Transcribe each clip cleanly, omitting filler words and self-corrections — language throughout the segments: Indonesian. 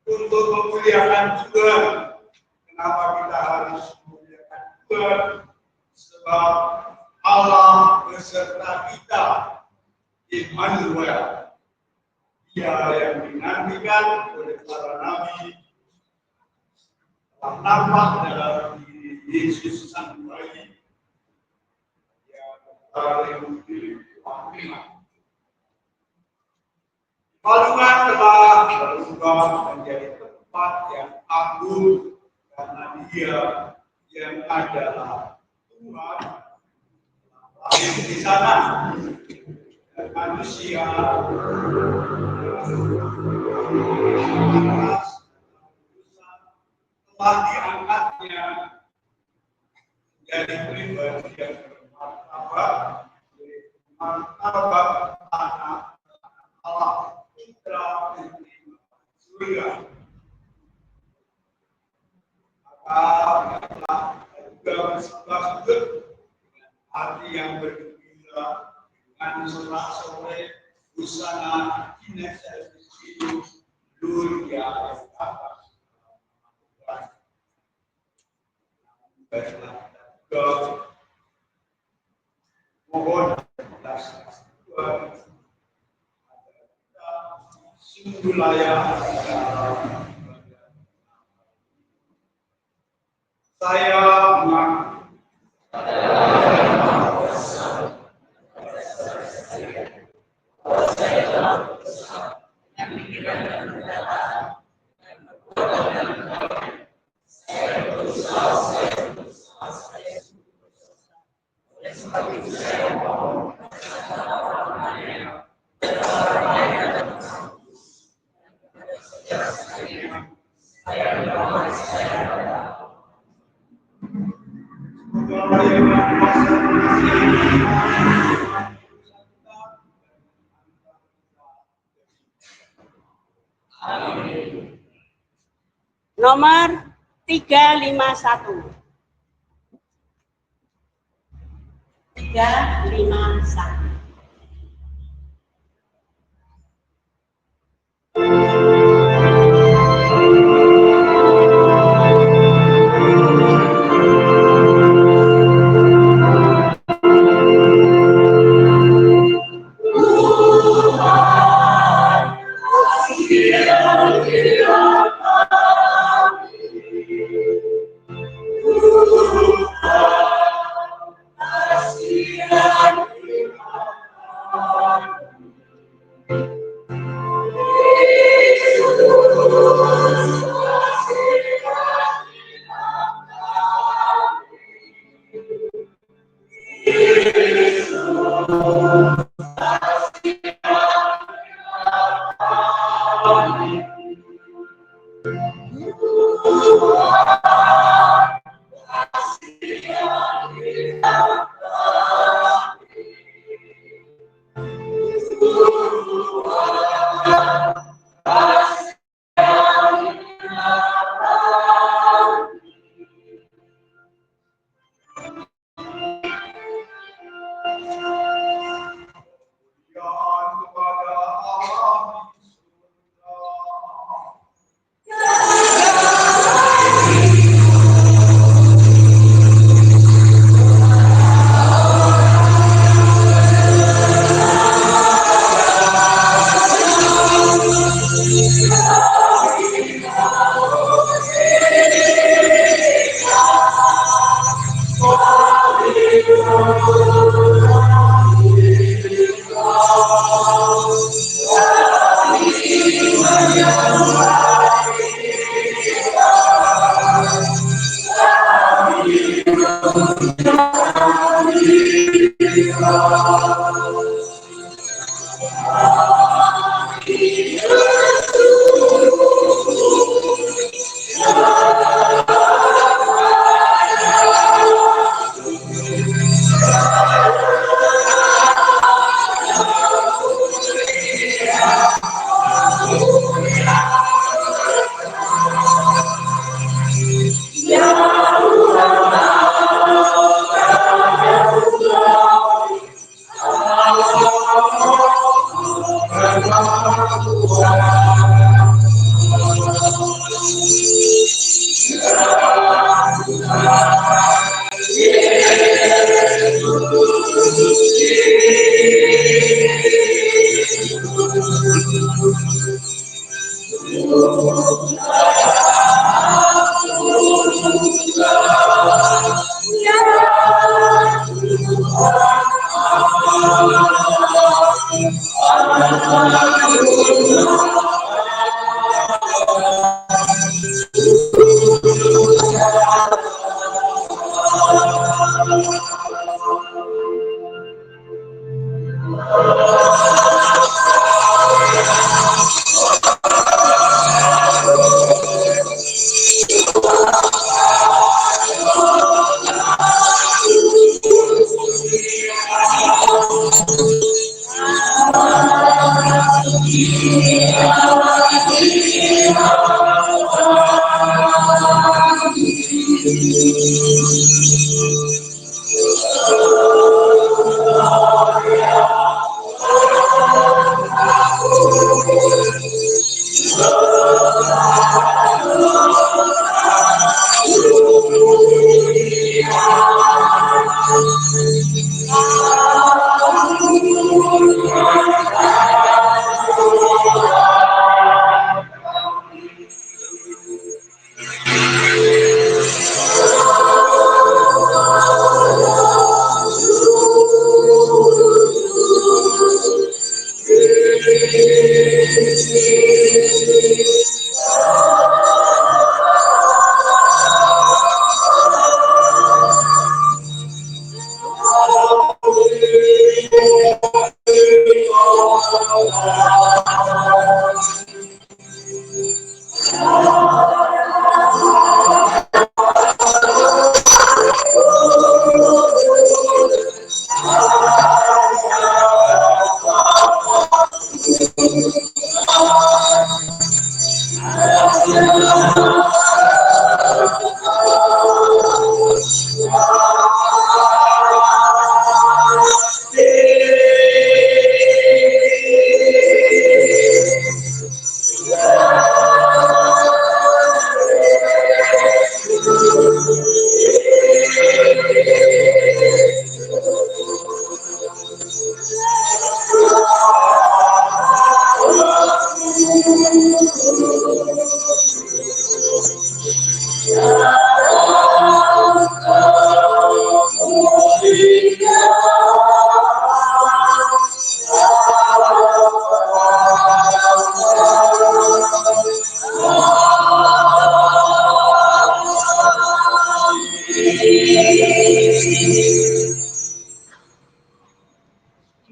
Untuk memuliakan Tuhan. Kenapa kita harus memuliakan Tuhan? Sebab Allah beserta kita, Immanuel. Dia yang dinantikan oleh para nabi telah nampak dalam diri Yesus Sang Bayi yang paling dipilih. Palungan telah berubah menjadi tempat yang agung karena Dia yang adalah Tuhan yang di sana. manusia telah diangkatnya menjadi pribadi yang bermartabat, martabat anak Allah, putra putri surga. Maka juga bersebelah sudut hati yang bergembira dengan sorak-sorai busana kinesis hidup dunia atas. Baiklah, mohon sungguh layak saya mengaku nomor 351. 351.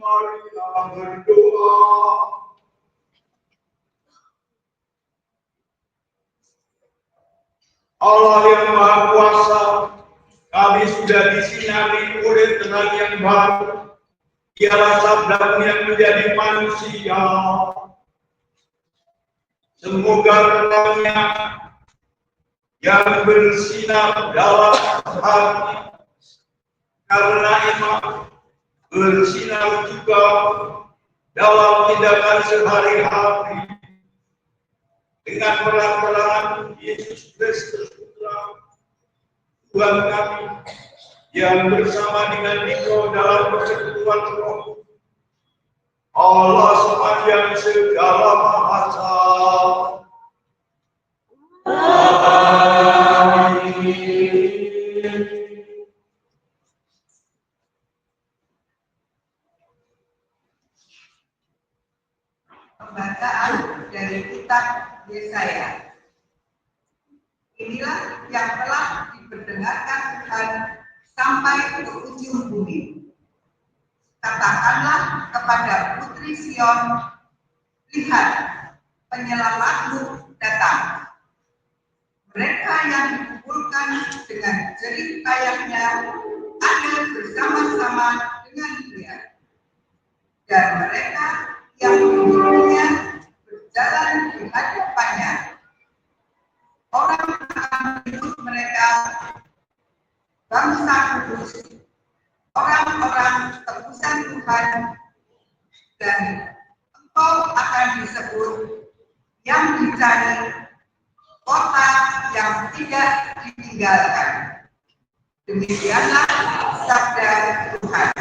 Marilah berdoa. Allah yang Maha Kuasa, kami sudah disinari oleh terang yang baru. Ialah sabda-Mu yang menjadi manusia. Semoga terangnya yang bersinar dalam hati, karena iman bersinar juga dalam tindakan sehari-hari. Dengan peran-peran Yesus Kristus Putra Tuhan kami yang bersama dengan Engkau dalam persekutuan Roh, Allah sepanjang segala masa. Amin. Pembacaan dari kitab Yesaya. Inilah yang telah diperdengarkan Tuhan sampai ke ujung bumi. Katakanlah kepada putri Sion, lihat, penyelamatmu datang. Mereka yang dikumpulkan dengan jerih payahnya ada bersama-sama dengan dia. Dan mereka yang mengikutinya berjalan di hadapannya. Orang akan menyebut mereka bangsa kudus, orang-orang tebusan Tuhan, dan engkau akan disebut yang dicari, kota yang tidak ditinggalkan. Demikianlah sabda Tuhan.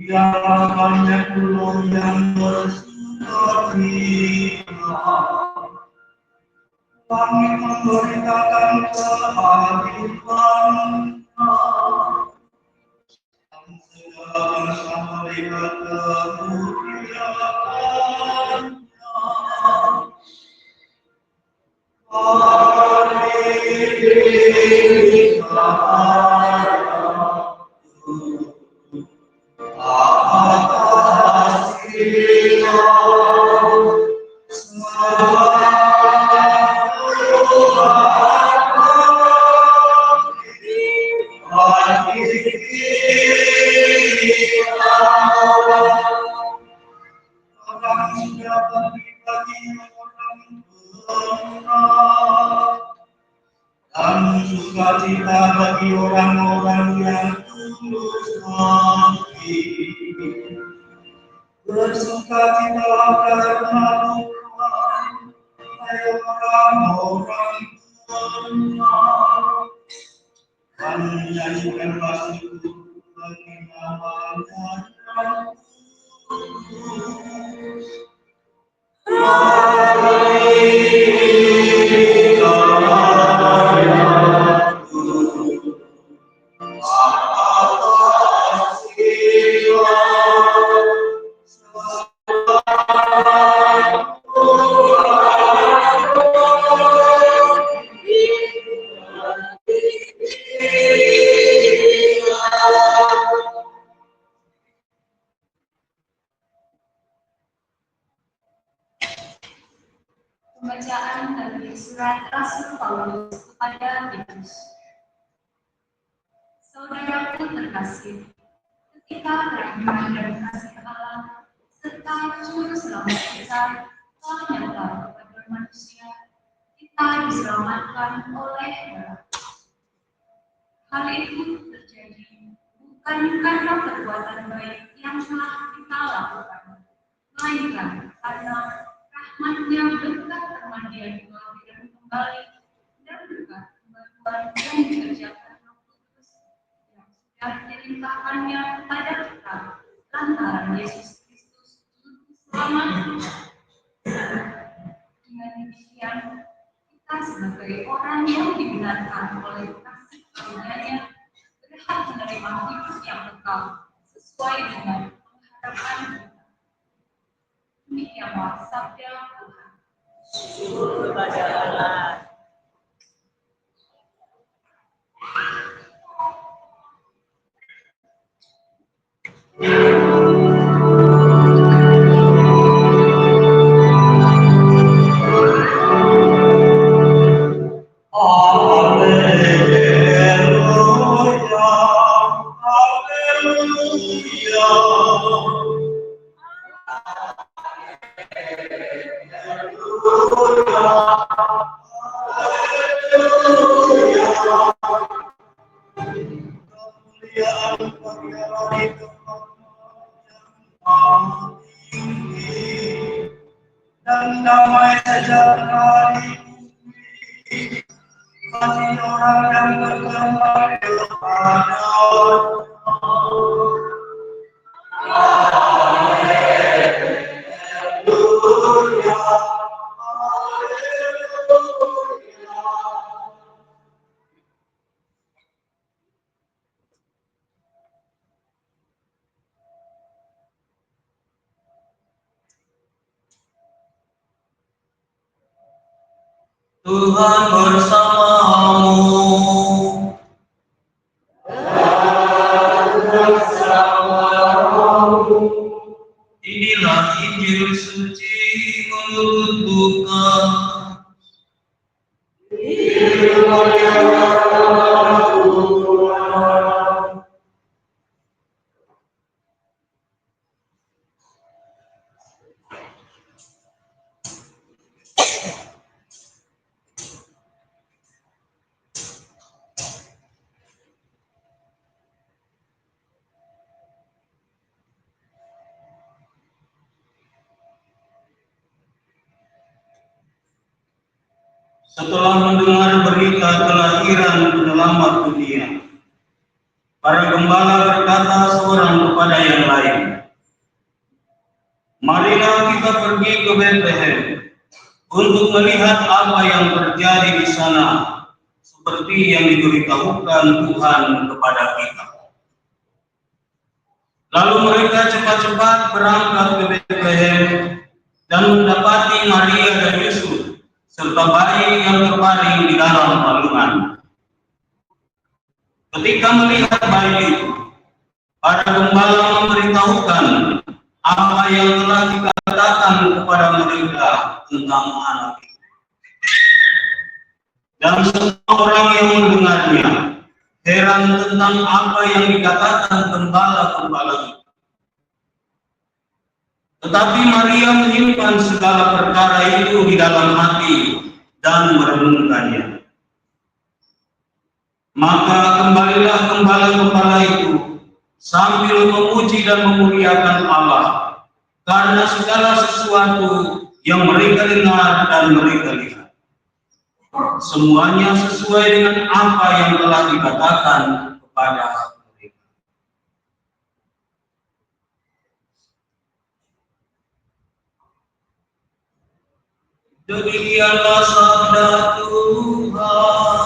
Biarlah banyak ulun yang bersukacita, langit memberitakan kehadiran-Nya, dan segala bangsa melihat kemuliaan-Nya. Dan sukacita bagi orang-orang yang tulus hati. Bersukacitalah karena Tuhan, hai orang-orang benar. Dan nyanyikanlah syukur bagi nama-Nya yang kudus. Pembacaan dari surat Rasul Paulus kepada Titus. Saudaraku terkasih, ketika kerajaan dan kasih Allah serta juru selamat kita telah nyata kepada manusia, kita diselamatkan oleh Allah. Hal itu terjadi bukan karena perbuatan baik yang telah kita lakukan, melainkan karena rahmat-Nya berkat permandian kelahiran kembali dan berkat bantuan yang dikerjakan Roh Kudus yang sudah dilimpahkannya kepada kita lantaran Yesus Kristus Juru Selamat kita. Dengan demikian, kita sebagai orang yang dibenarkan oleh kasih karunia-Nya berhak menerima hidup yang kekal sesuai dengan pengharapan kita. Demikianlah sabda Tuhan. Syukur kepada Allah. Dan damai sejahtera di bumi bagi orang yang berkenan kepada Tuhan bersamamu. Inilah Injil suci menurut Lukas. setelah mendengar berita kelahiran penyelamat dunia, para gembala berkata seorang kepada yang lain, "Marilah kita pergi ke Bethlehem untuk melihat apa yang terjadi di sana, seperti yang diberitahukan Tuhan kepada kita." Lalu mereka cepat-cepat berangkat ke Bethlehem dan mendapati Maria dan Yusuf serta bayi yang terbaring di dalam palungan. Ketika melihat bayi itu, para gembala memberitahukan apa yang telah dikatakan kepada mereka tentang anak itu. Dan semua orang yang mendengarnya heran tentang apa yang dikatakan gembala-gembala itu. Tetapi Maria menyimpan segala perkara itu di dalam hati dan merenungkannya. Maka kembalilah gembala-gembala itu sambil memuji dan memuliakan Allah karena segala sesuatu yang mereka dengar dan mereka lihat. Semuanya sesuai dengan apa yang telah dikatakan kepada mereka. Demikianlah sabda Tuhan.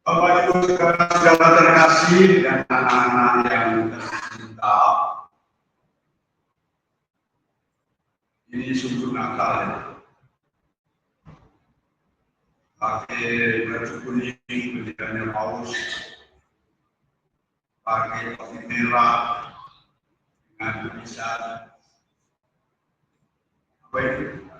Bapak Ibu sekalian saudara terkasih dan anak-anak yang tercinta, ini sungguh Natal ya. Pakai baju kuning pendidikannya Paus, pakai topi merah dengan tulisan apa itu?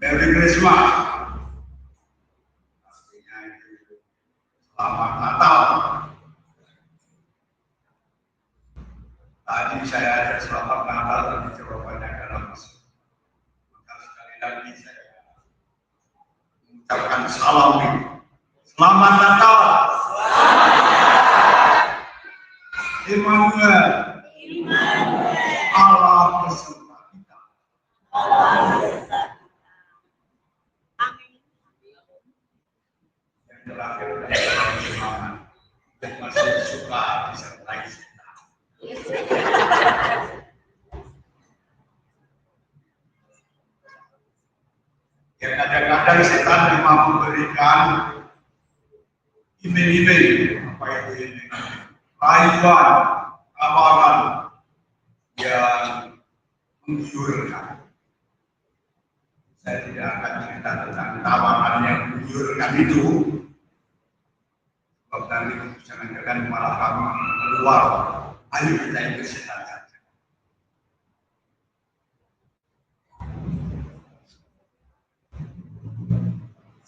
Merry Christmas. Artinya itu selamat Natal. Tadi saya ada selamat Natal tapi jawabannya adalah masuk. Maka sekali lagi saya mengucapkan salam. Selamat Natal. Immanuel. Allah beserta kita. Yang terakhir adalah semangat dan masih suka disertai setan. Yang kadang-kadang setan memang memberikan iming-iming, apa itu iming? Rayuan, amalan yang menggiurkan. Saya tidak akan cerita tentang tawaran yang menggiurkan itu, sebab nanti jangan-jangan malah kamu keluar. Ayo kita ikut setan saja.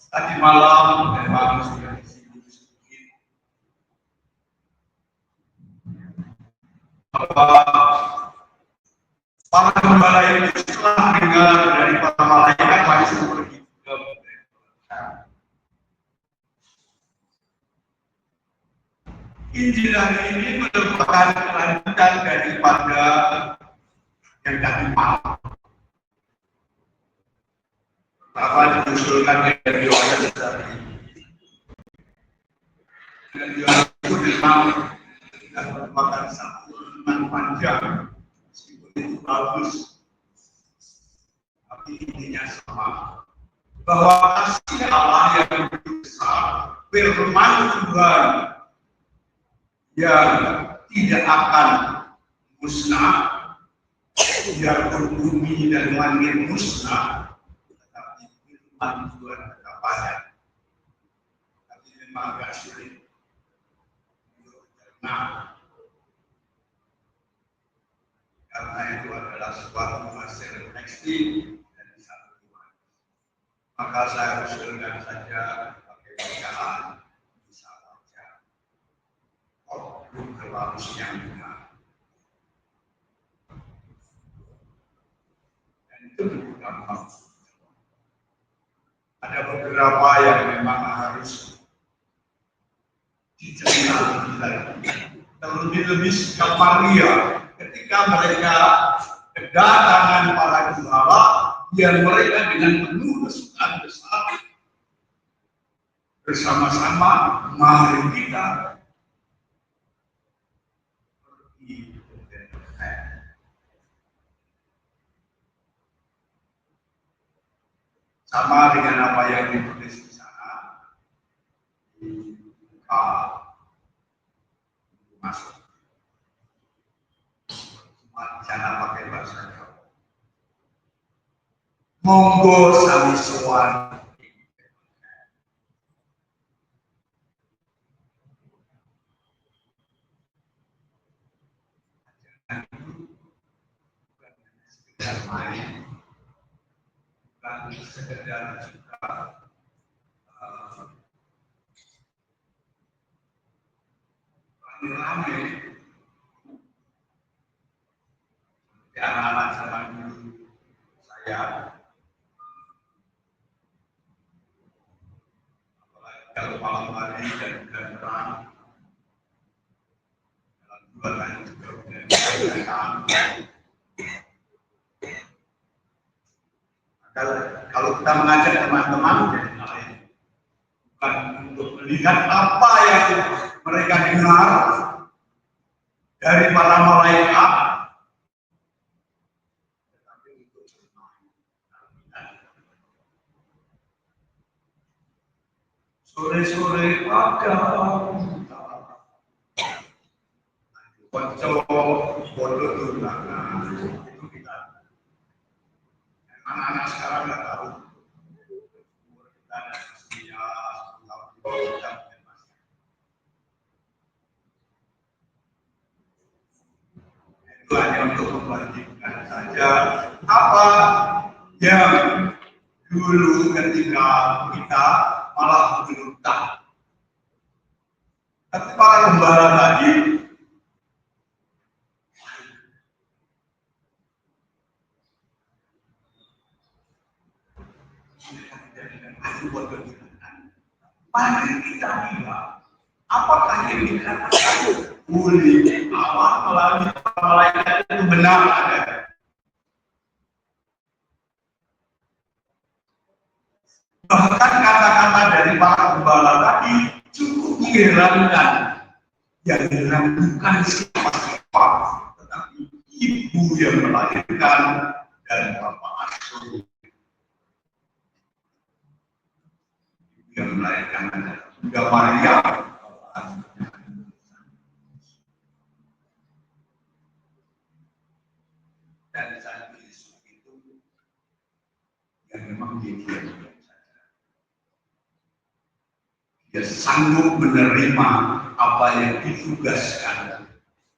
Tadi malam memang sudah disinggung-singgung bahwa para gembala itu setelah dengar dari para malaikat langsung pergi ke Bethlehem. Injil hari ini merupakan kelanjutan daripada yang tadi malam. Pertama diusulkan dari riwayat dari dan riwayat itu memang tidak merupakan satu renungan panjang. Itu bagus, tapi intinya sama, bahwa kasih Allah yang begitu besar, firman Tuhan yang tidak akan musnah, biarpun bumi dan langit musnah, tetapi firman Tuhan tetap ada. Tapi memang agak sulit untuk dicerna, karena itu adalah suatu hasil refleksi dari satu Tuhan. Maka saya usulkan saja pakai bacaan bisa baca oknum kebarusan yang benar. Dan itu lebih gampang. Ada beberapa yang memang harus dicerna lebih lagi. Terlebih-lebih sikap Maria ketika mereka kedatangan para gembala, yang mereka dengan penuh kesukaan besar bersama-sama, mari kita pergi ke Bethlehem. Sama dengan apa yang ditulis di sana, dibuka masuk. Cuma di sana pakai bahasa Jawa. Monggo sami sowan. Bukan main, bukan sekedar juga rame-rame. Seperti anak-anak zaman dulu saya, apalagi kalau malam hari dan bulan terang, dalam bulan juga bulan terang. Kalau kita mengajak teman-teman jadi lain, bukan untuk melihat apa yang mereka dengar dari para malaikat, tetapi untuk bermain. Sore-sore pada pocong bodoh tunangan itu kita. Anak-anak sekarang nggak tahu. Kita ada usia 10 tahun itu hanya untuk membandingkan saja apa yang dulu ketika kita malah belum tahu. Tapi para gembala tadi mari kita lihat apakah yang dikatakan oleh Allah melalui malaikat itu benar ada. Bahkan kata-kata dari para gembala tadi cukup mengherankan. Yang heran bukan siapa-siapa, tetapi ibu yang melahirkan dan bapak asuh. Yang melahirkan juga Maria. Dan saat Yesus itu yang memang dia saja. Dia sanggup menerima apa yang ditugaskan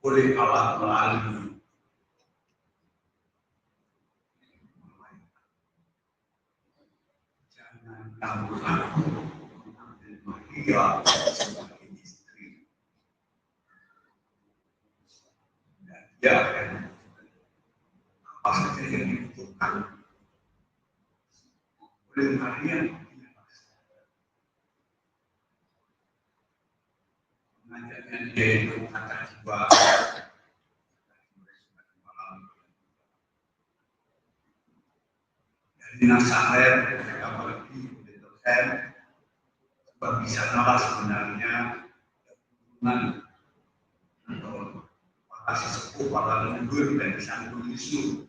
oleh Allah melalui jangan kamu aku mengambil Maria sebagai istri. Dan dia akan apa saja yang dibutuhkan oleh Maria. Mengajarkan dia itu kata jiwa dari Nazaret mereka pergi ke Bethlehem sebab di sanalah sebenarnya hubungan atau para sesepuh, para leluhur dari Sang Yesus.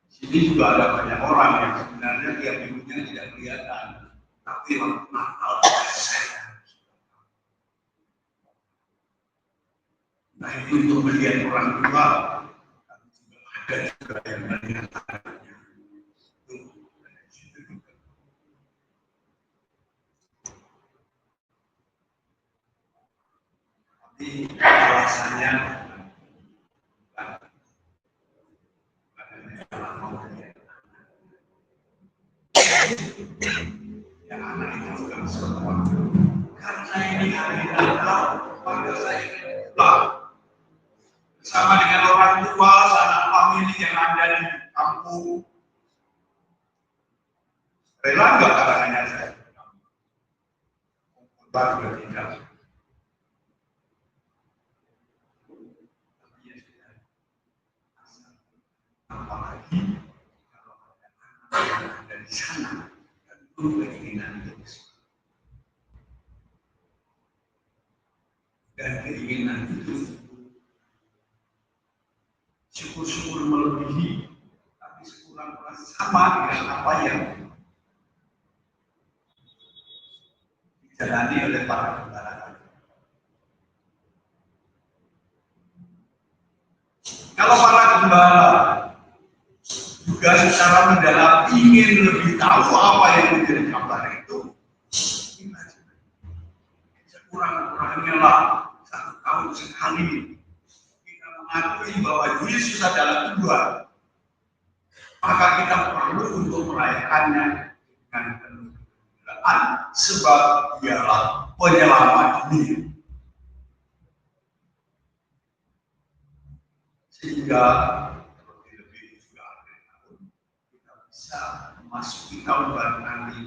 Di sini juga ada banyak orang yang sebenarnya tiap minggunya tidak kelihatan. Tapi waktu Natal saya. Nah itu untuk melihat orang tua, tapi juga ada juga yang melihat anaknya. Tapi alasannya yang anak itu juga semua. Karena ini hari Natal, maka saya pulang bersama dengan orang tua, sanak famili yang ada di kampung. Rela nggak karangannya saya? Baru tidak. Apalagi kalau ada anak yang ada di sana, tentu keinginan itu. Dan keinginan itu syukur-syukur melebihi, tapi sekurang-kurangnya sama dengan apa yang dijalani oleh para gembala. Kalau para gembala juga secara mendalam ingin lebih tahu apa yang menjadi kabar itu, sekurang-kurangnya lah 1 tahun sekali kita mengakui bahwa Yesus adalah Tuhan, maka kita perlu untuk merayakannya dengan penuh kegembiraan, sebab Dialah penyelamat dunia. Sehingga lebih juga akhir tahun kita bisa memasuki tahun baru nanti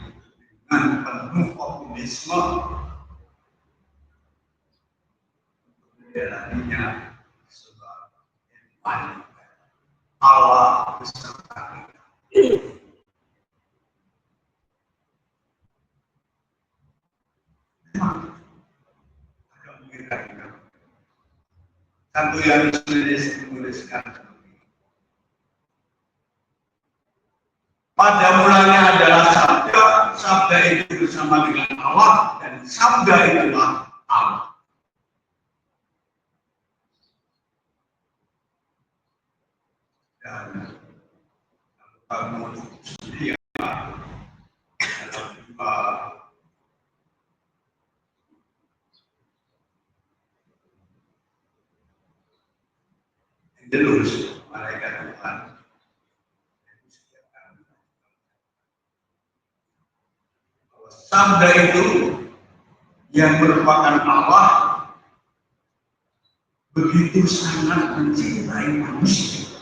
dengan penuh optimisme menjalaninya, sebab Allah beserta kita. Memang agak mengerikan. Satu yang menuliskan pada mulanya adalah sabda, sabda itu bersama dengan Allah, dan sabda itulah Allah. Dan kalau sendiri dalam dua Angelus, malaikat Tuhan, sabda itu yang merupakan Allah begitu sangat mencintai manusia,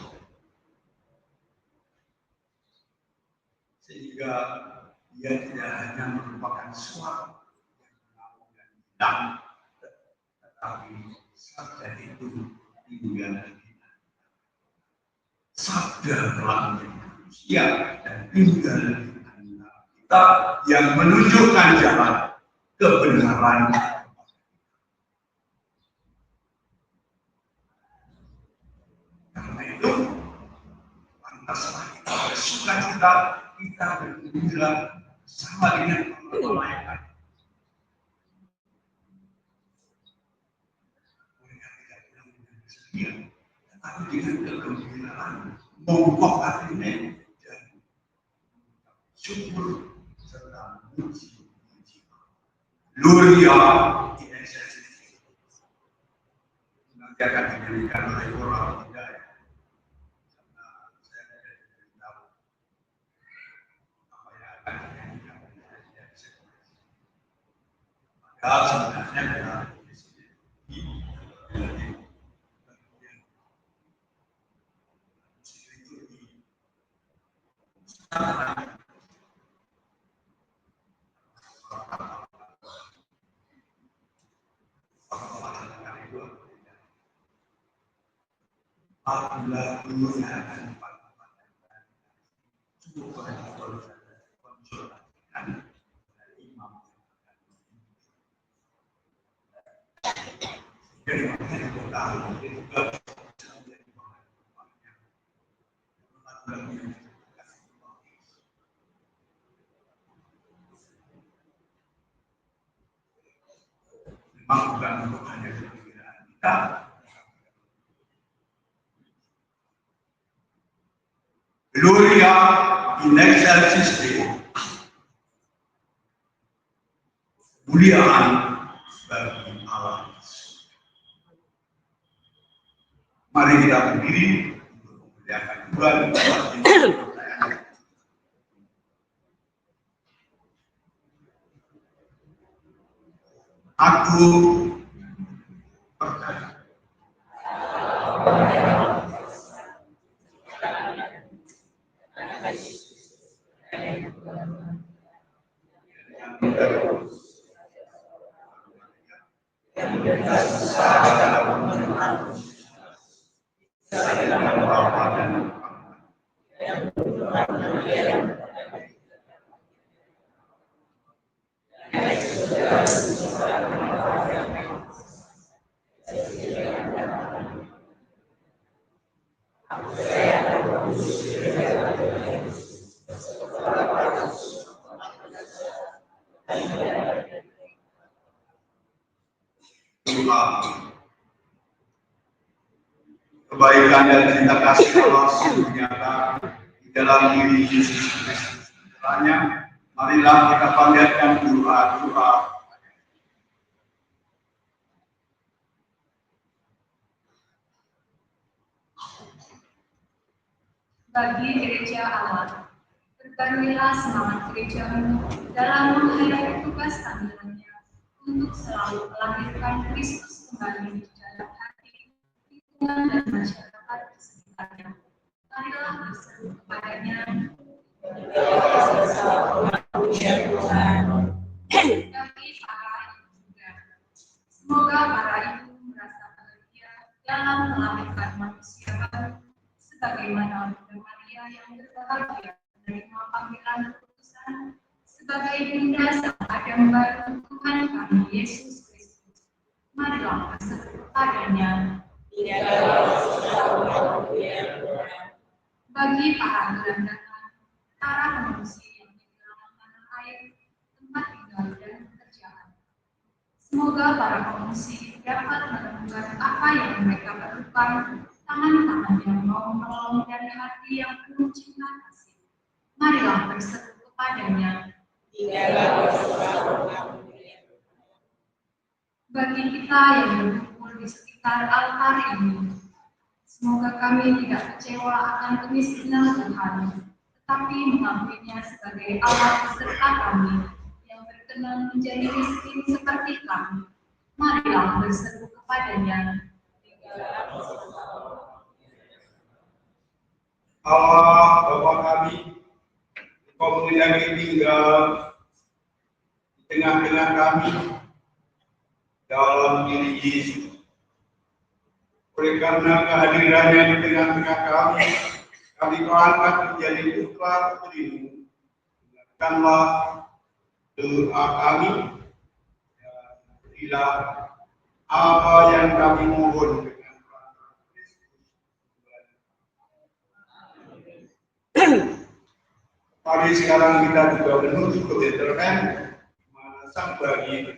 sehingga dia tidak hanya merupakan suatu yang hilang, tetapi sabda itu tinggal di kita. Sabda telah menjadi manusia dan tinggal di antara kita, yang menunjukkan jalan kebenaran. Karena itu, pantaslah kita bersukacita, kita bergembira bersama dengan para malaikat. Mereka tidak bilang dengan kesedihan, tetapi dengan kegembiraan, mongkok hatinya dan syukur serta muji. Gloria in excelsis. Nanti akan diberikan oleh orang hidayah. Karena saya tidak tahu apa yang akan dinyanyikan oleh excelsis. Maka sebenarnya adalah apabila dunia akan cukup konsultasikan dari imam. Jadi makanya kita tahu juga memang bukan untuk hanya kepikiran kita. Gloria in excelsis Deo. Kemuliaan bagi Allah. Mari kita berdiri untuk memuliakan Tuhan. Aku percaya. Kebaikan dan cinta kasih Allah sungguh nyata di dalam diri Yesus Kristus. Caranya, marilah kita panjatkan doa-doa. Bagi gereja Allah, berbaruilah semangat gerejamu dalam menghadapi tugas panggilannya untuk selalu melahirkan Kristus kembali di dalam hati, lingkungan dan masyarakat di sekitarnya. Marilah berseru kepadanya. Bagi para ibu juga, semoga para ibu merasa bahagia dalam melahirkan manusia baru, sebagaimana Bunda Maria yang berbahagia menerima panggilan keputusan sebagai bunda sang Adam baru Tuhan kami Yesus Kristus. Marilah berseru kepadanya. Bagi para gelandangan, para pengungsi yang di dalam tanah air, tempat tinggal dan pekerjaan. Semoga para pengungsi dapat menemukan apa yang mereka perlukan, tangan-tangan yang mau menolong dari hati yang penuh cinta kasih. Marilah berseru kepadanya. Bagi kita yang berkumpul di sekitar altar ini, semoga kami tidak kecewa akan kemiskinan Tuhan, tetapi mengakuinya sebagai Allah beserta kami yang berkenan menjadi miskin seperti kami. Marilah berseru kepadanya. Allah Bapa kami, Engkau mengenai tinggal di tengah-tengah kami dalam diri Yesus. Oleh karena kehadirannya di tengah-tengah kami kau angkat menjadi putra putrimu. Dengarkanlah doa kami, berilah apa yang kami mohon dengan perantara Kristus. Mari sekarang kita juga menuju ke Bethlehem, mana sang bayi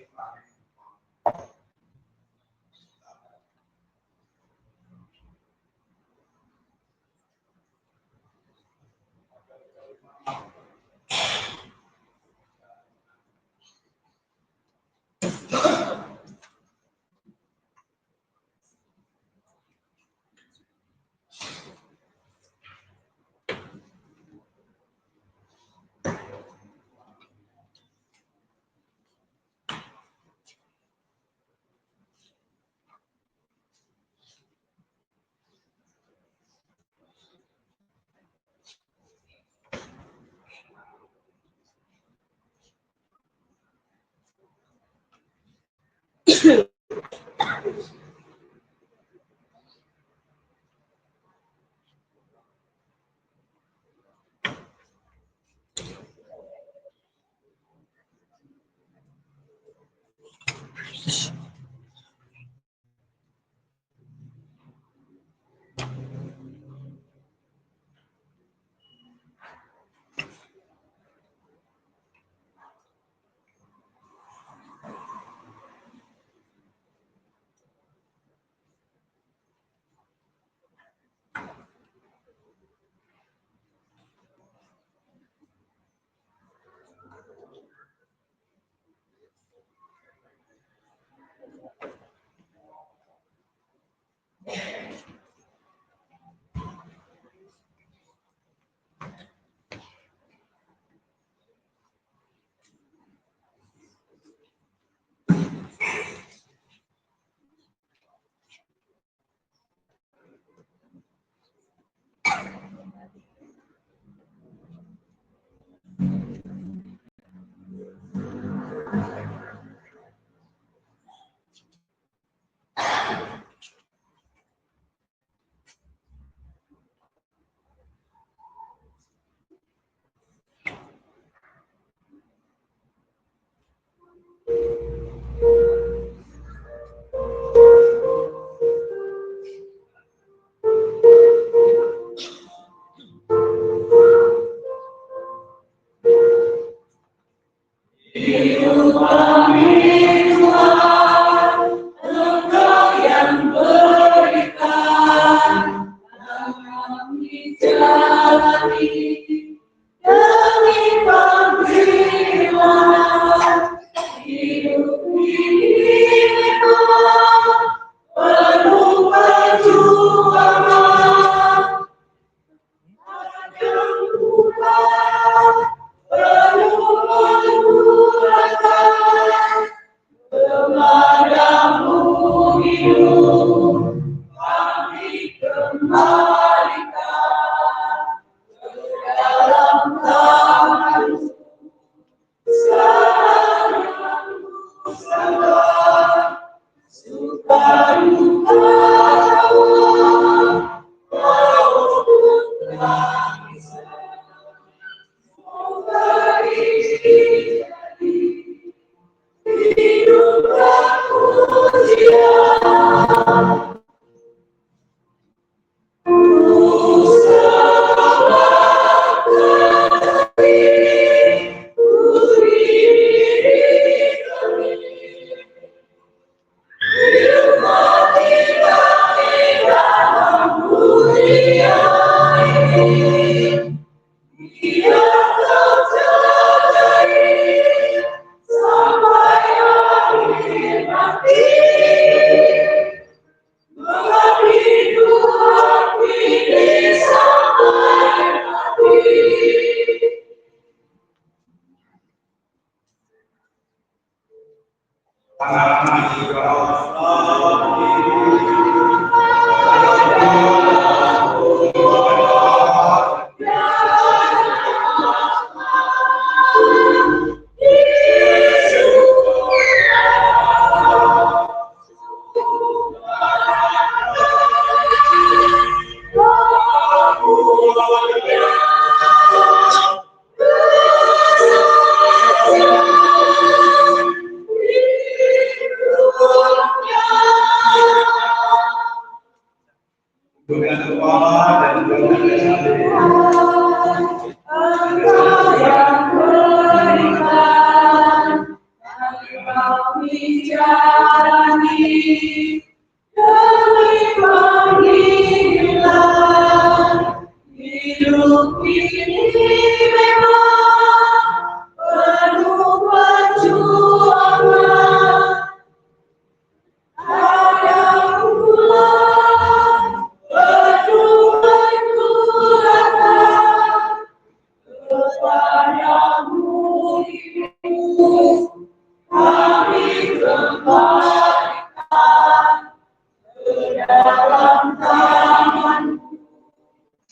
Dalam tangan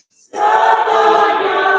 segalanya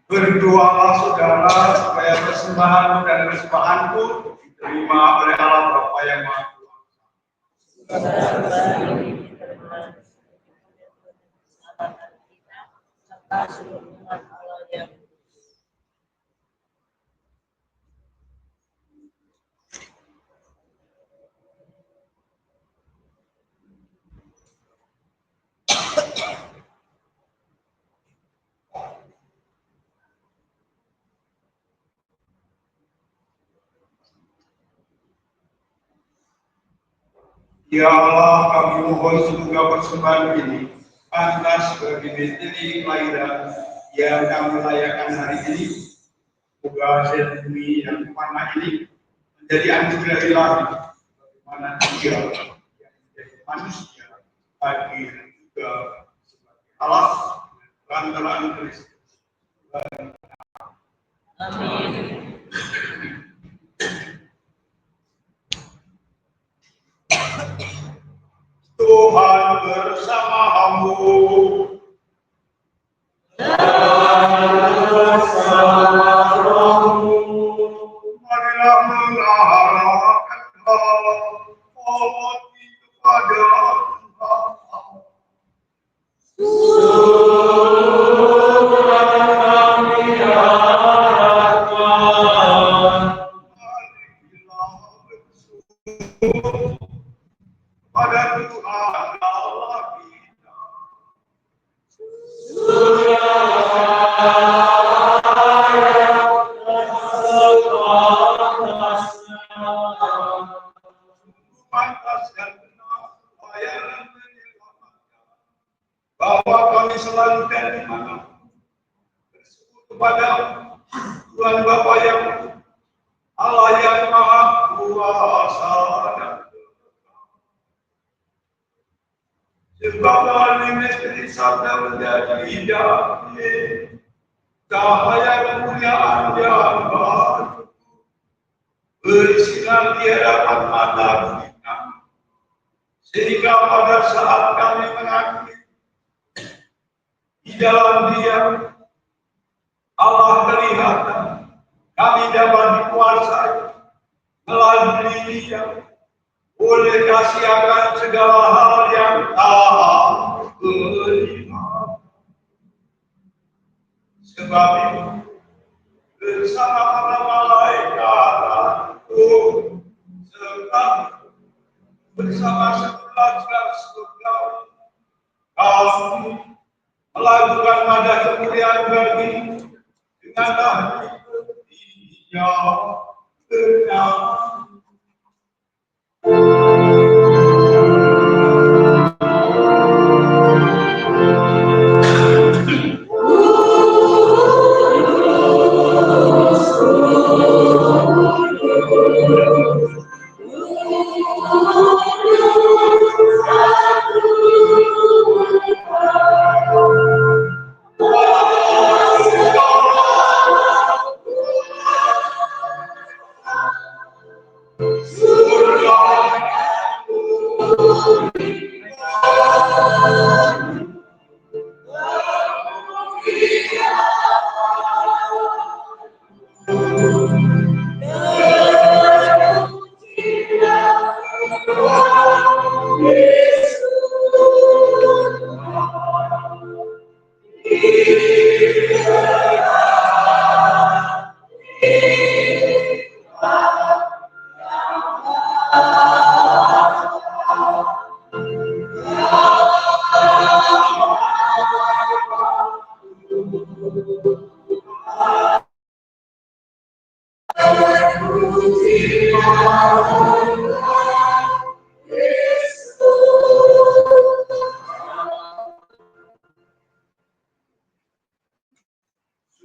Berdoalah saudara supaya persembahanmu dan persembahanku diterima oleh Allah Bapa yang Maha Kuasa. serta seluruh umat Allah yang Ya Allah, kami mohon semoga persembahan ini pantas bagi misteri kelahiran yang kami rayakan hari ini. Semoga hasil bumi yang mana ini menjadi anugerah ilahi bagaimana dia yang menjadi manusia bagi juga sebagai Allah lantaran Kristus. amin. Tuhan bersamamu. Marilah mengharapkan hati kepada Tuhan. Pada Tuhan Allah kita. Pantas dan benar layanan menyelamatkan. Bahwa kami selalu dan dimanapun bersyukur kepada Tuhan Bapa yang Allah yang Maha Kuasa dan sebab melalui misteri sabda menjadi indah, cahaya kemuliaan yang baru bersinar di hadapan mata kita, sehingga pada saat kami mengakui di dalam Dia Allah kelihatan, kami dapat dikuasai melalui Dia oleh kasih akan segala hal yang tak berlimpah. kami bersama para malaikat serta bersama sekelas surga kami melakukan madah kemuliaan bagi dengan lahir Dia benar.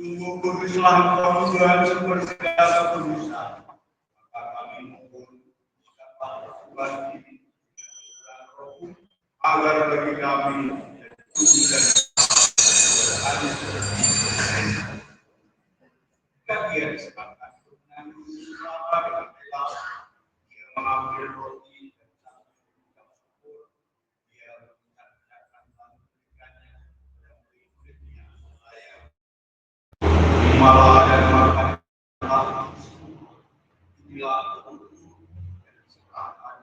Sungguh kuduslah Engkau Tuhan sumber segala kudusan. Maka kami mohon dapat Tuhan ini agar bagi kami kudus dan hadis kagian sepakat menanggung selama dengan rela. Dia mengambil roti dan sambil bersyukur, dia mengucapkan lalu berikannya dan murid-muridnya layak malah dan makan inilah dan sepakat.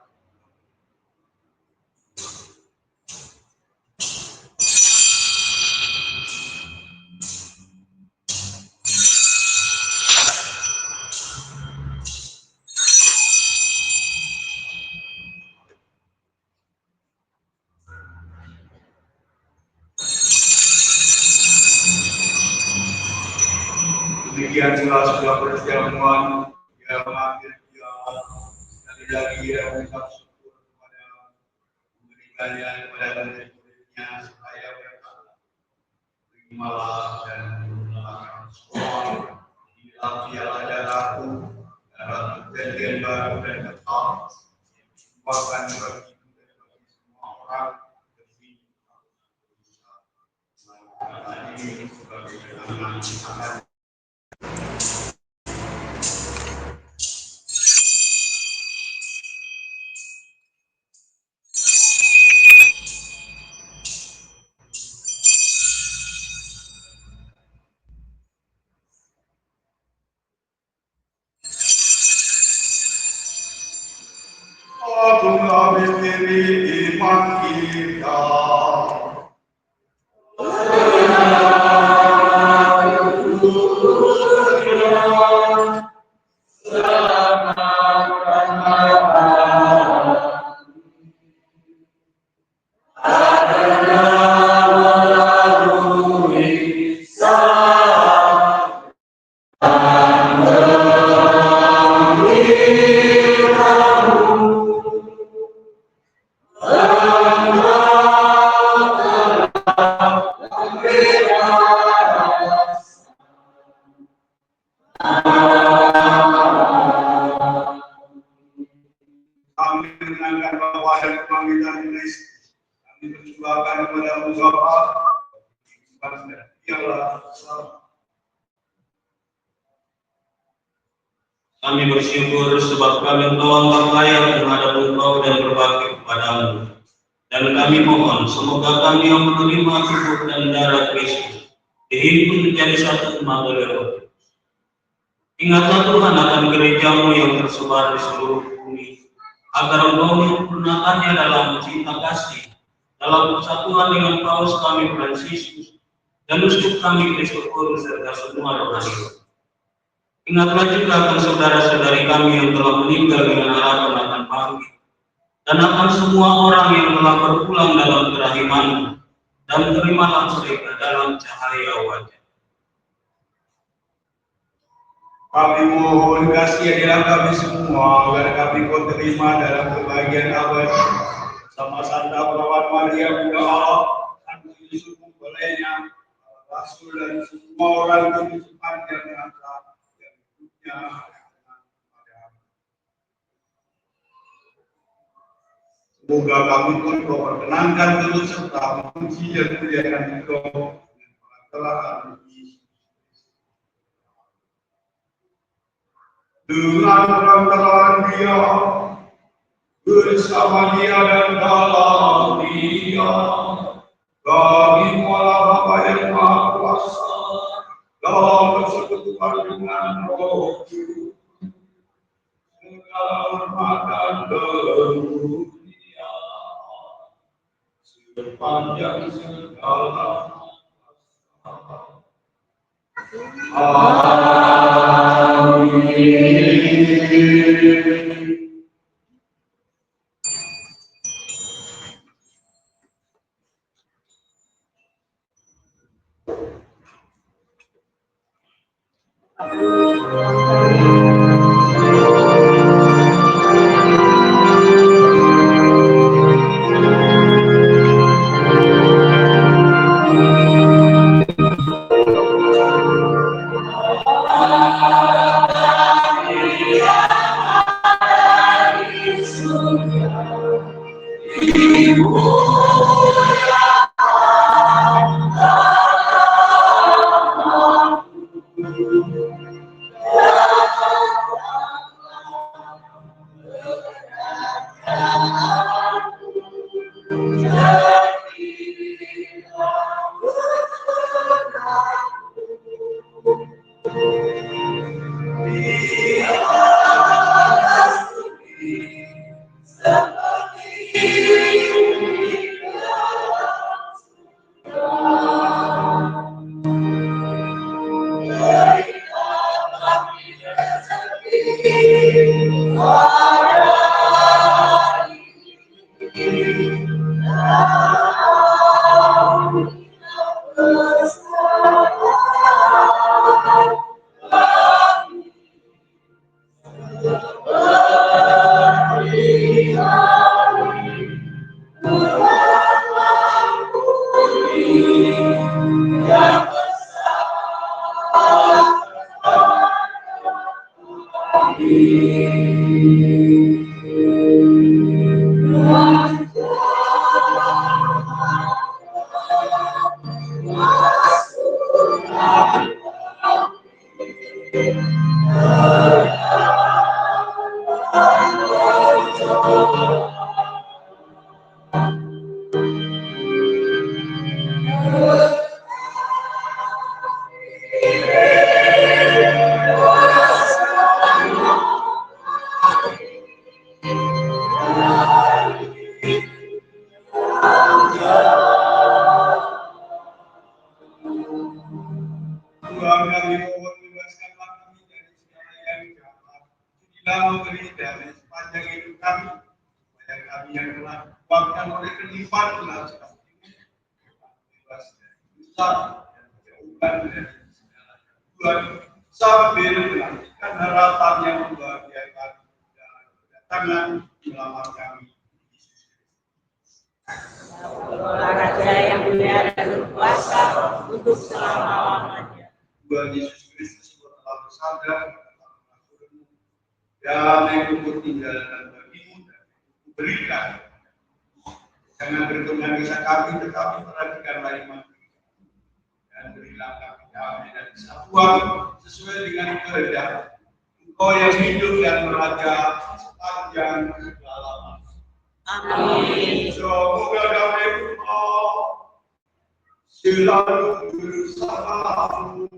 Demikian pula sudah perjamuan yang mengambil dia sekali lagi ia mengucap syukur kepada memberikannya kepada murid-muridnya supaya mereka terimalah dan menggunakan semua di dalam piala darahku dalam perjanjian baru dan kekal yang dituangkan bagi semua orang demi karena ini sebagai kenangan sangat. Bunga misteri iman kita. Kami mengenangkan bahwa dan kebangkitan Kristus, kami berjuangkan kepada Bapa, dan Dialah Kami bersyukur sebab kami Engkau anggap layak menghadap Engkau dan berbakti kepadamu. Dan kami mohon semoga kami yang menerima tubuh dan darah Kristus dihimpun menjadi satu umat oleh Roh. Ingatlah Tuhan akan gerejamu yang tersebar di seluruh bumi, agar Engkau menyempurnakannya dalam cinta kasih, dalam persatuan dengan Paus kami Fransiskus, dan uskup kami Kristus serta semua rohani. Ingatlah juga akan saudara-saudari kami yang telah meninggal dengan harapan akan bangkit, dan akan semua orang yang telah berpulang dalam kerahiman, dan terimalah mereka dalam cahaya wajah. Kami mohon kasih hadirat kami semua agar kami kau terima dalam kebahagiaan abadi sama Santa Perawan Maria Bunda Allah, Santo Yusuf mempelainya, Rasul dan semua orang yang sepanjang masa yang hidupnya pada. Semoga kami pun kau perkenankan terus serta memuji dan muliakan Engkau dengan perantara dengan perantara Dia, bersama Dia dan dalam Dia, kami mualah Bapa yang Maha Kuasa, dalam persekutuan dengan Roh Kudus, segala hormat dan kemuliaan sepanjang segala masa. Amin. Tuhan, kami mohon bebaskanlah kami dari segala yang jahat. Jadilah memberi damai sepanjang hidup kami, supaya kami yang telah dikuatkan oleh kelimpahan belas ini bebas dari dosa dan kejauhan dari segala gangguan, sambil menantikan harapan yang membahagiakan dan kedatangan selamat kami. Raja yang mulia dan berkuasa untuk selama-lamanya. Tuhan Yesus Kristus telah bersabda, damai ku tinggalkan bagimu dan ku berikan. Jangan berkenan kisah kami, tetapi perhatikanlah iman dan berilah kami damai dan kesatuan sesuai dengan kehendak Engkau yang hidup dan meraja sepanjang segala masa. Amin. Semoga damai Allah selalu bersamamu.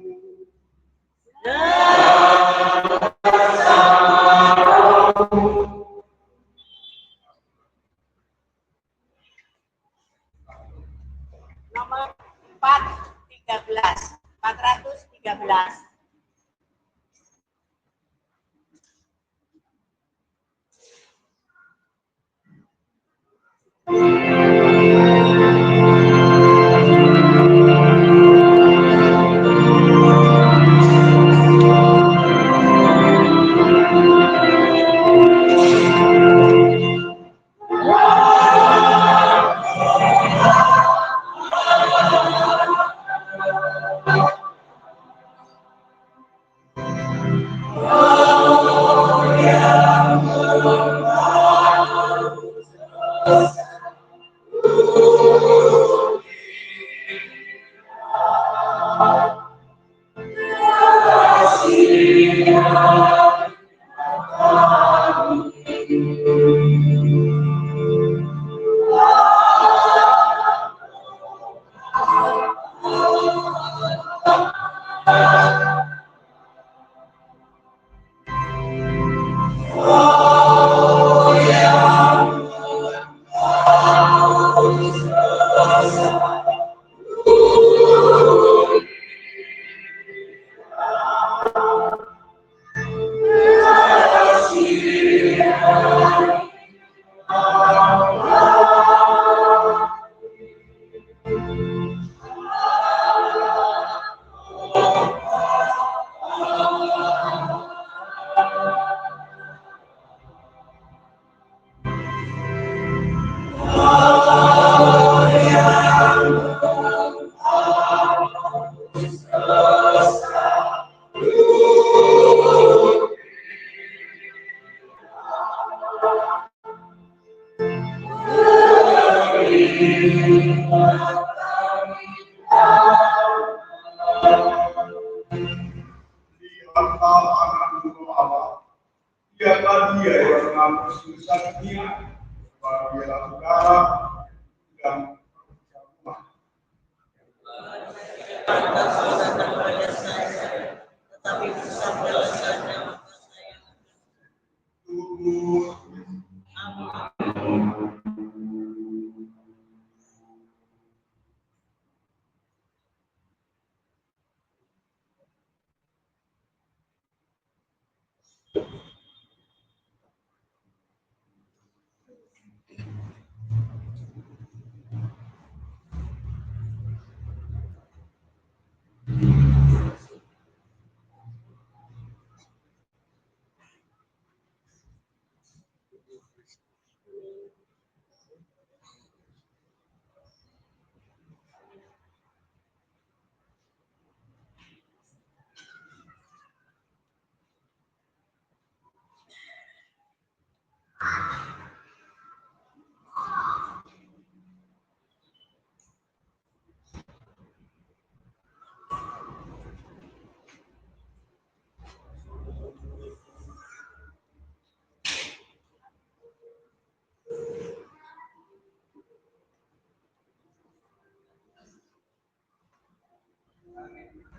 Nomor 4, 413. Dialah dia yang menghapus dosa dunia, bahwa dialah saudara dan rumah. Tetapi bersabdalah saja maka saya. Amin.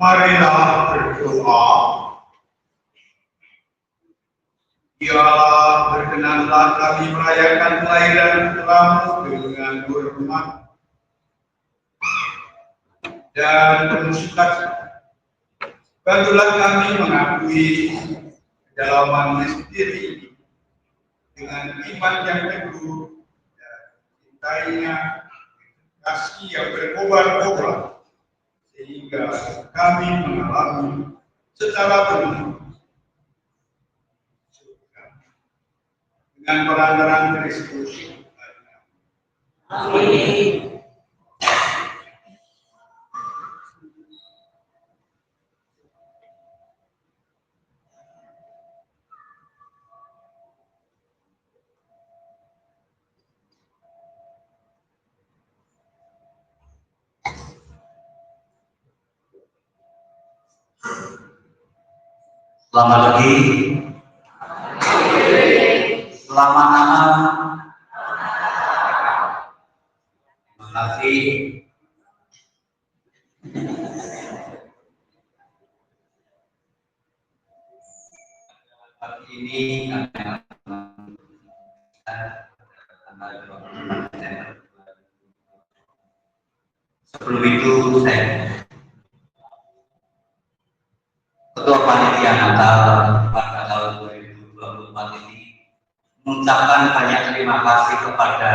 Marilah berdoa. Ya berkenanlah kami merayakan kelahiran putramu dengan hormat dan penuh sukacita. Bantulah kami mengakui kedalamannya sendiri dengan iman yang teguh dan cintainya, kasih yang berkobar-kobar, sehingga kami mengalami secara penuh dengan peran-peran Kristus. Amin. Selamat pagi. Selamat malam. Terima kasih. Pagi ini kami sebelum itu saya Ketua Panitia Natal pada tahun 2024 ini mengucapkan banyak terima kasih kepada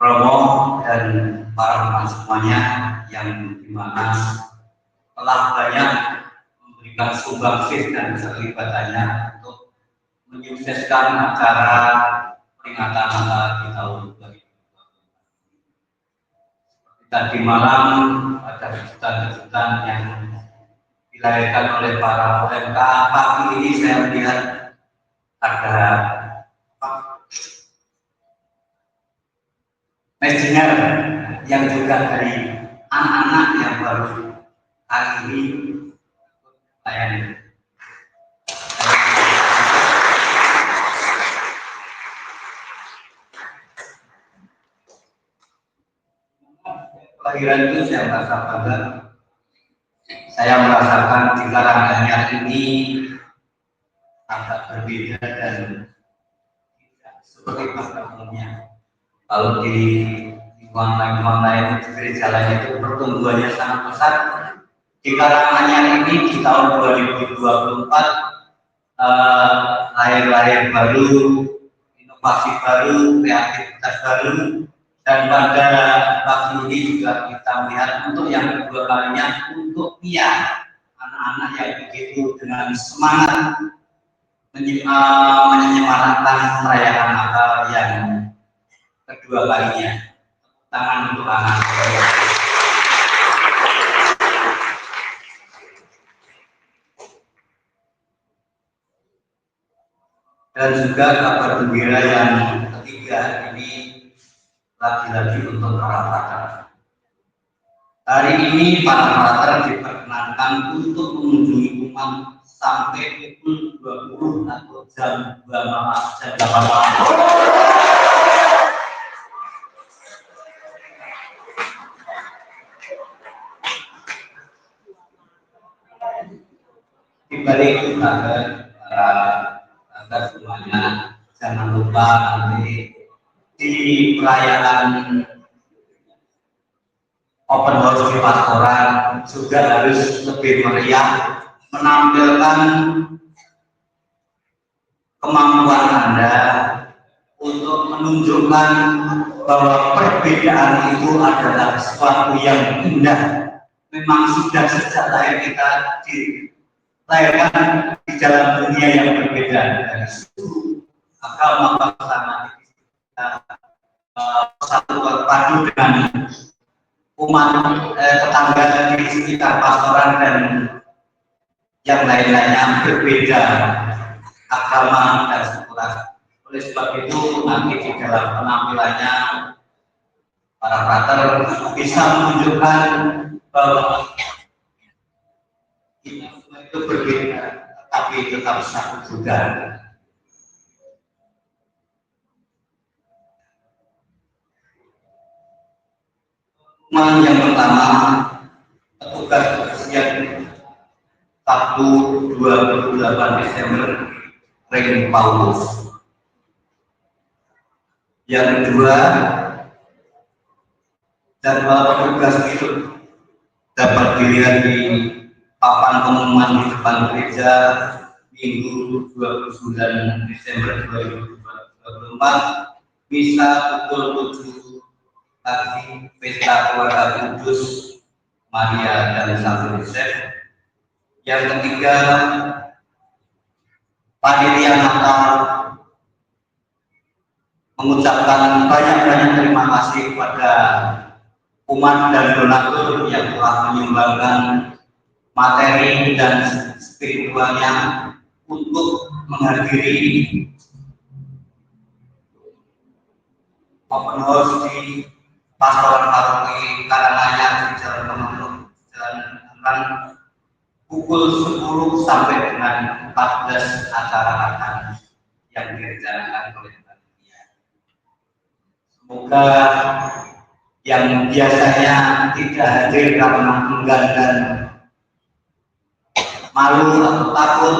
Romo dan para teman semuanya yang dimana telah banyak memberikan sumbangsi dan keterlibatannya untuk menyukseskan acara peringatan Natal di tahun 2020. Tadi malam ada kejutan-kejutan yang dilahirkan oleh para OMK. Pagi ini saya melihat ada messenger yang juga dari anak-anak yang baru kali ini layani. Kelahiran itu saya merasa bangga. Saya merasakan di Karanganyar ini agak berbeda dan tidak seperti pada umumnya. Kalau di lingkungan lain di gereja lain itu pertumbuhannya sangat besar. Di Karanganyar ini di tahun 2024 lahir baru, inovasi baru, kreativitas baru, dan pada pagi ini juga kita melihat untuk yang kedua kalinya untuk anak-anak yang begitu dengan semangat menyemarakan perayaan Natal yang kedua kalinya. Tangan untuk anak. Dan juga kabar gembira yang ketiga ini lagi-lagi untuk para frater. Hari ini para frater diperkenankan untuk mengunjungi umat sampai pukul 20 atau jam 2 malam, jam 8 malam. Di balik itu agar semuanya jangan lupa nanti di perayaan open house di pastoran juga harus lebih meriah, menampilkan kemampuan Anda untuk menunjukkan bahwa perbedaan itu adalah sesuatu yang indah. Memang sudah sejak lahir kita dilahirkan di dalam dunia yang berbeda dari suku, agama, bangsa, kita satu padu dengan umat tetangga di sekitar pastoran dan yang lain-lainnya berbeda agama dan suku ras. Oleh sebab itu nanti di dalam penampilannya para frater bisa menunjukkan bahwa kita semua itu berbeda, tapi tetap satu juga. Yang pertama, petugas kebersihan Sabtu 28 Desember Regen Paulus. Yang kedua, jadwal petugas itu dapat dilihat di papan pengumuman di depan gereja Minggu 29 Desember 2024, misa pukul 7 pagi, pesta keluarga kudus Maria dan Sang Yosef. Yang ketiga, panitia Natal mengucapkan banyak-banyak terima kasih kepada umat dan donatur yang telah menyumbangkan materi dan spiritualnya untuk menghadiri open house di pastoran paroki Karanganyar di Jalan Kemenuk, Jalan Angkan, pukul 10 sampai dengan 14 acara yang direncanakan oleh panitia. Semoga yang biasanya tidak hadir karena enggan dan malu atau takut,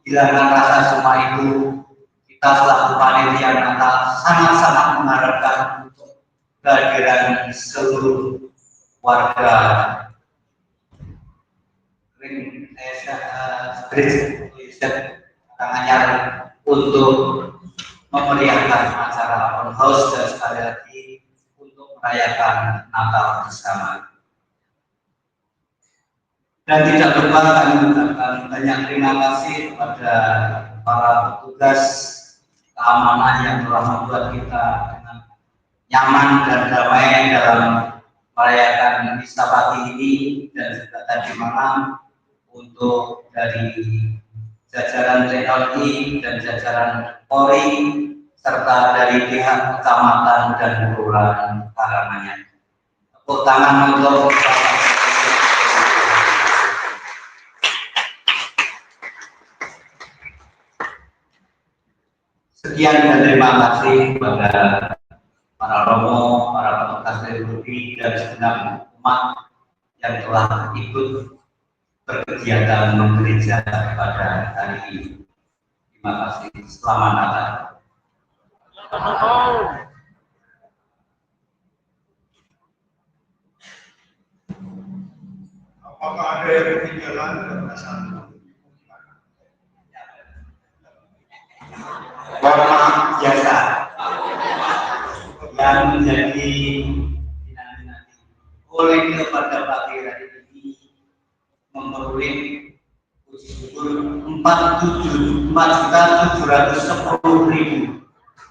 hilangkan rasa semua itu. Kita selaku panitia Natal sangat-sangat mengharapkan untuk kehadiran seluruh warga Karanganyar untuk memeriahkan acara open house dan sekali lagi untuk merayakan Natal bersama. Dan tidak lupa kami mengucapkan banyak terima kasih kepada para petugas keamanan yang telah membuat kita dengan nyaman dan damai dalam merayakan misa pagi ini dan juga tadi malam. Untuk dari jajaran TNI dan jajaran Polri serta dari pihak kecamatan dan kelurahan Karanganyar. Tepuk tangan untuk sekian dan terima kasih kepada para romo, para petugas liturgi dan segenap umat yang telah ikut berkegiatan gereja pada hari ini. Terima kasih. Selamat Natal. Apakah ada yang ketinggalan berdasarkan Warna biasa yang menjadi dinamika oleh kepada pagi hari ini memperoleh puji syukur 4.710.000.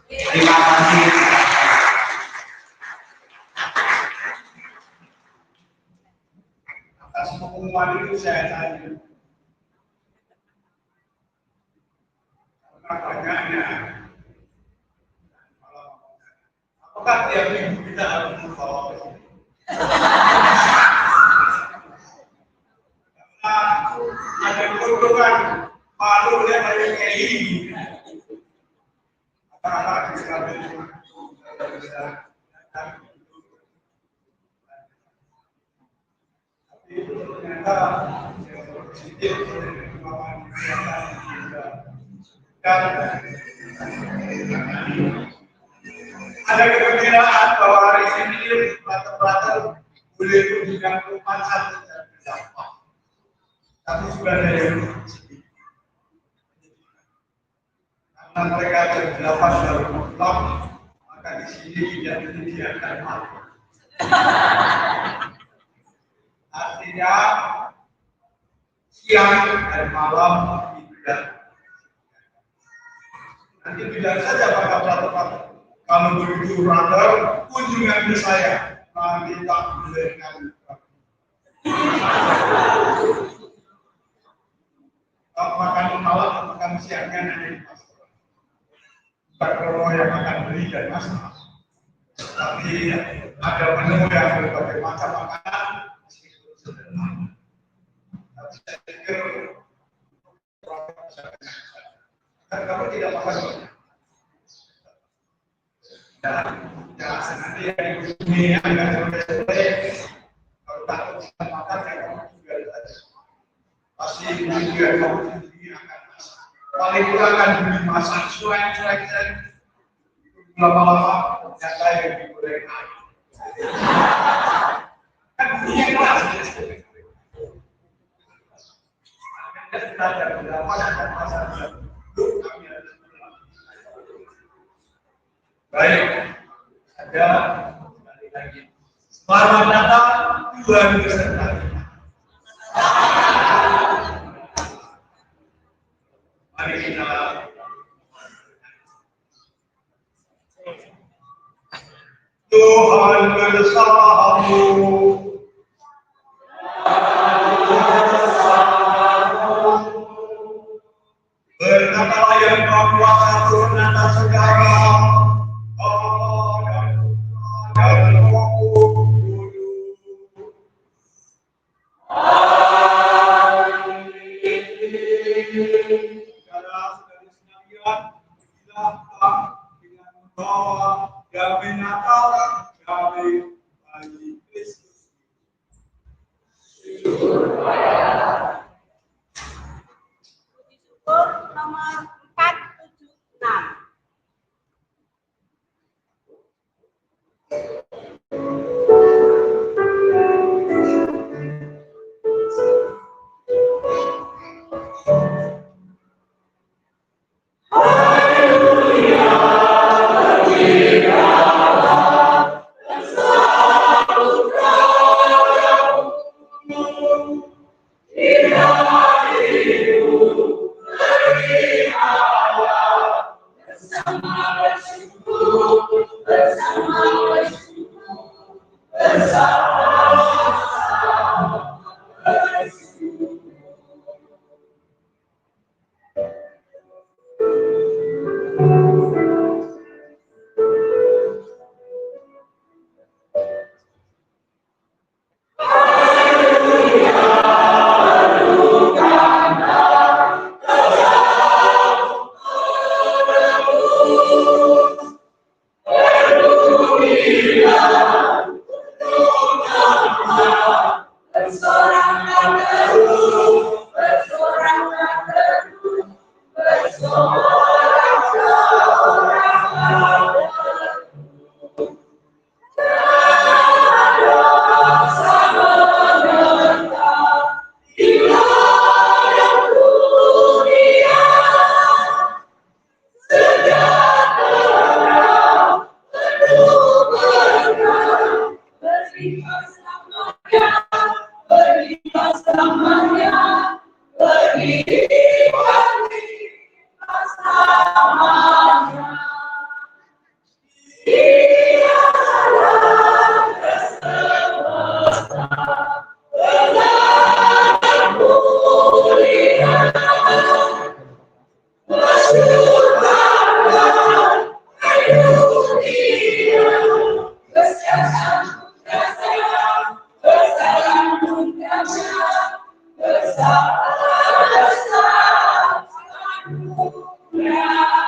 Terima kasih. atas pengumuman itu saya tanya. Karena banyaknya. Apakah tiap minggu kita harus membawa ke sini? Ada keuntungan malu yang ada kayak ini. Apakah kita bisa ternyata positif dan ada kegembiraan bahwa hari ini pelajar boleh kunjungan ke rumah satu dan berdampah. Tapi sudah ada yang karena mereka jam 8 baru pulang, maka di sini tidak menyediakan makan. Artinya siang dan malam tidak. Nanti bilang saja pada pelajar kalau begitu brother kunjungan ke saya nanti tak belikan. Makan malam makan siangnya nanti pastor. Kalau yang akan beli dan masak. Tapi ada menu yang berbagai macam makanan. Saya pikir kalau tidak makan nanti yang ini agak sore kalau tak bisa makan ya kamu juga pasti juga kamu sendiri akan masak paling kurang akan beli masak cuek lama-lama yang lain digoreng kan bunyinya keras. Kita ada beberapa dan pasar kami ada. Baik, ada sekali lagi. Selamat datang Tuhan besertai. Mari kita Tuhan bersamamu. Berkatalah yang Maha Kuasa turun atas segala Allah dan Roh Kudus. Saudara-saudari sekalian, kita dengan membawa damai Natal, damai bagi Kristus. Yeah.